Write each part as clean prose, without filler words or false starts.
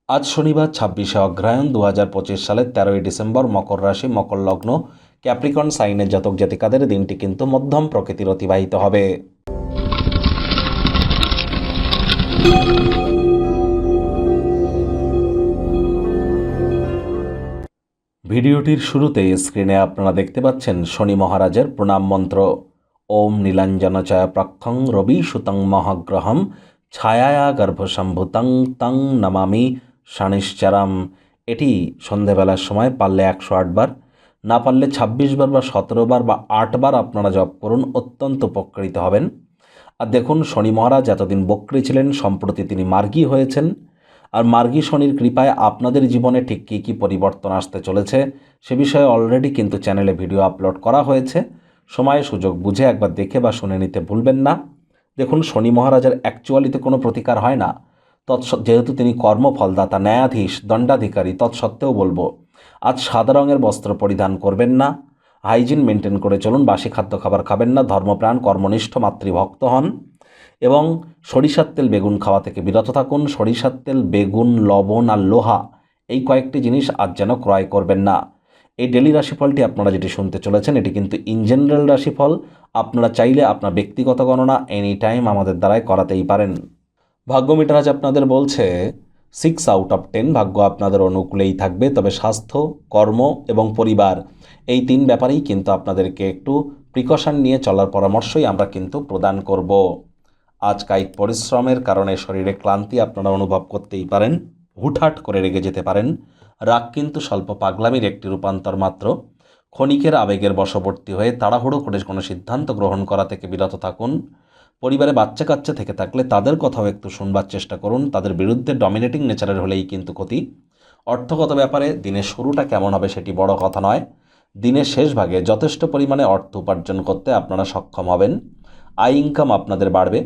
আজ শনিবার ২৬শে অগ্রহায়ণ ২০২৫ সালের ১৩ই ডিসেম্বর মকর রাশি মকর লগ্ন ক্যাপ্রিকন সাইনের জাতক জাতিকাদের দিনটি কিন্তু মধ্যম প্রকৃতির অতিবাহিত হবে। ভিডিওটির শুরুতেই স্ক্রিনে আপনারা দেখতে পাচ্ছেন শনি মহারাজের প্রণাম মন্ত্র। ওম নীলাঞ্জনচয় প্রক্ষং রবি সুতং মহাগ্রহম ছায়া গর্ভসম্ভূতং তং নমামি শনিশ্চরম। এটি সন্ধেবেলার সময় পারলে ১০৮ বার, না পারলে ২৬ বার বা ১৭ বার বা ৮ বার আপনারা জপ করুন, অত্যন্ত উপকৃত হবেন। আর দেখুন, শনি মহারাজ এতদিন বক্রী ছিলেন, সম্প্রতি তিনি মার্গী হয়েছেন। আর মার্গী শনির কৃপায় আপনাদের জীবনে ঠিক কী কী পরিবর্তন আসতে চলেছে সে বিষয়ে অলরেডি কিন্তু চ্যানেলে ভিডিও আপলোড করা হয়েছে। সময় সুযোগ বুঝে একবার দেখে বা শুনে নিতে ভুলবেন না। দেখুন, শনি মহারাজের অ্যাকচুয়ালিতে কোনো প্রতিকার হয় না, যেহেতু তিনি কর্মফলদাতা, ন্যায়াধীশ, দণ্ডাধিকারী, তৎসত্ত্বেও বলবো আজ সাদা রঙের বস্ত্র পরিধান করবেন না, হাইজিন মেনটেন করে চলুন, বাসি খাদ্য খাবার খাবেন না, ধর্মপ্রাণ কর্মনিষ্ঠ মাতৃভক্ত হন এবং সরিষার তেল বেগুন খাওয়া থেকে বিরত থাকুন। সরিষার তেল, বেগুন, লবণ আর লোহা, এই কয়েকটি জিনিস আজ যেন ক্রয় করবেন না। এই ডেলি রাশিফলটি আপনারা যেটি শুনতে চলেছেন এটি কিন্তু ইন জেনারেল রাশিফল। আপনারা চাইলে আপনার ব্যক্তিগত গণনা এনি টাইম আমাদের দ্বারাই করাতেই পারেন। ভাগ্য মিটার আজ আপনাদের বলছে 6/10 ভাগ্য আপনাদের অনুকূলেই থাকবে, তবে স্বাস্থ্য, কর্ম এবং পরিবার এই তিন ব্যাপারেই কিন্তু আপনাদেরকে একটু প্রিকশন নিয়ে চলার পরামর্শই আমরা কিন্তু প্রদান করব। আজ কায়িক পরিশ্রমের কারণে শরীরে ক্লান্তি আপনারা অনুভব করতেই পারেন, হুটহাট করে রেগে যেতে পারেন। রাগ কিন্তু স্বল্প পাগলামির একটি রূপান্তর মাত্র। ক্ষণিকের আবেগের বশবর্তী হয়ে তাড়াহুড়ো করে কোনো সিদ্ধান্ত গ্রহণ করা থেকে বিরত থাকুন। পরিবারে বাচ্চা কাচ্চা থেকে থাকলে তাদের কথাও একটু শুনবার চেষ্টা করুন, তাদের বিরুদ্ধে ডমিনেটিং নেচারের হলেই কিন্তু ক্ষতি। অর্থগত ব্যাপারে দিনের শুরুটা কেমন হবে সেটি বড় কথা নয়, দিনের শেষ ভাগে যথেষ্ট পরিমাণে অর্থ উপার্জন করতে আপনারা সক্ষম হবেন। আয় ইনকাম আপনাদের বাড়বে।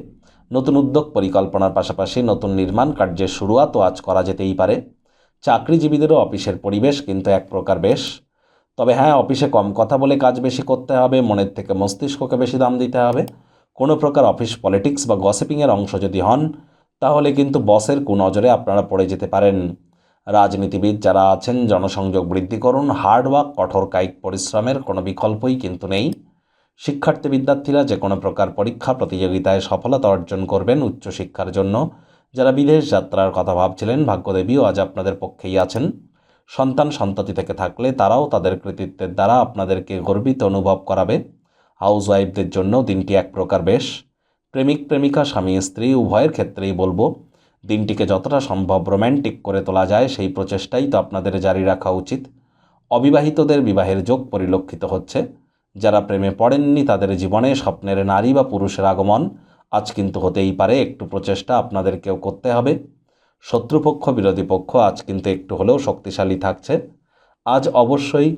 নতুন উদ্যোগ পরিকল্পনার পাশাপাশি নতুন নির্মাণ কার্যের শুরুয়াতও আজ করা যেতেই পারে। চাকরিজীবীদেরও অফিসের পরিবেশ কিন্তু এক প্রকার বেশ। তবে হ্যাঁ, অফিসে কম কথা বলে কাজ বেশি করতে হবে, মনের থেকে মস্তিষ্ককে বেশি দাম দিতে হবে। কোনো প্রকার অফিস পলিটিক্স বা গসিপিংয়ের অংশ যদি হন তাহলে কিন্তু বসের কুনজরে আপনারা পড়ে যেতে পারেন। রাজনীতিবিদ যারা আছেন, জনসংযোগ বৃদ্ধি করুন। হার্ডওয়ার্ক, কঠোর কায়িক পরিশ্রমের কোনো বিকল্পই কিন্তু নেই। শিক্ষার্থী বিদ্যার্থীরা যে কোনো প্রকার পরীক্ষা প্রতিযোগিতায় সফলতা অর্জন করবেন উচ্চশিক্ষার জন্য। যারা বিদেশ যাত্রার কথা ভাবছিলেন, ভাগ্যদেবীও আজ আপনাদের পক্ষেই আছেন। সন্তান সন্ততি থেকে থাকলে তারাও তাদের কৃতিত্বের দ্বারা আপনাদেরকে গর্বিত অনুভব করাবে। হাউসওয়াইফদের জন্য দিনটি এক প্রকার বেশ। প্রেমিক প্রেমিকা, স্বামী স্ত্রী উভয়ের ক্ষেত্রেই বলবো দিনটিকে যতটা সম্ভব রোম্যান্টিক করে তোলা যায় সেই প্রচেষ্টাই তো আপনাদের জারি রাখা উচিত। অবিবাহিতদের বিবাহের যোগ পরিলক্ষিত হচ্ছে। যারা প্রেমে পড়েননি তাদের জীবনে স্বপ্নের নারী বা পুরুষের আগমন আজ কিন্তু হতেই পারে। একটু প্রচেষ্টা আপনাদেরকেও করতে হবে। শত্রুপক্ষ, বিরোধী পক্ষ আজ কিন্তু একটু হলেও শক্তিশালী থাকছে। আজ অবশ্যই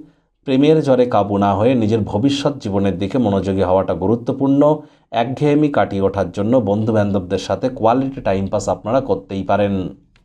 প্রেমের জ্বরে কাবু না হয়ে নিজের ভবিষ্যৎ জীবনের দিকে মনোযোগী হওয়াটা গুরুত্বপূর্ণ। একঘেয়েমি কাটিয়ে ওঠার জন্য বন্ধুবান্ধবদের সাথে কোয়ালিটি টাইম পাস আপনারা করতেই পারেন।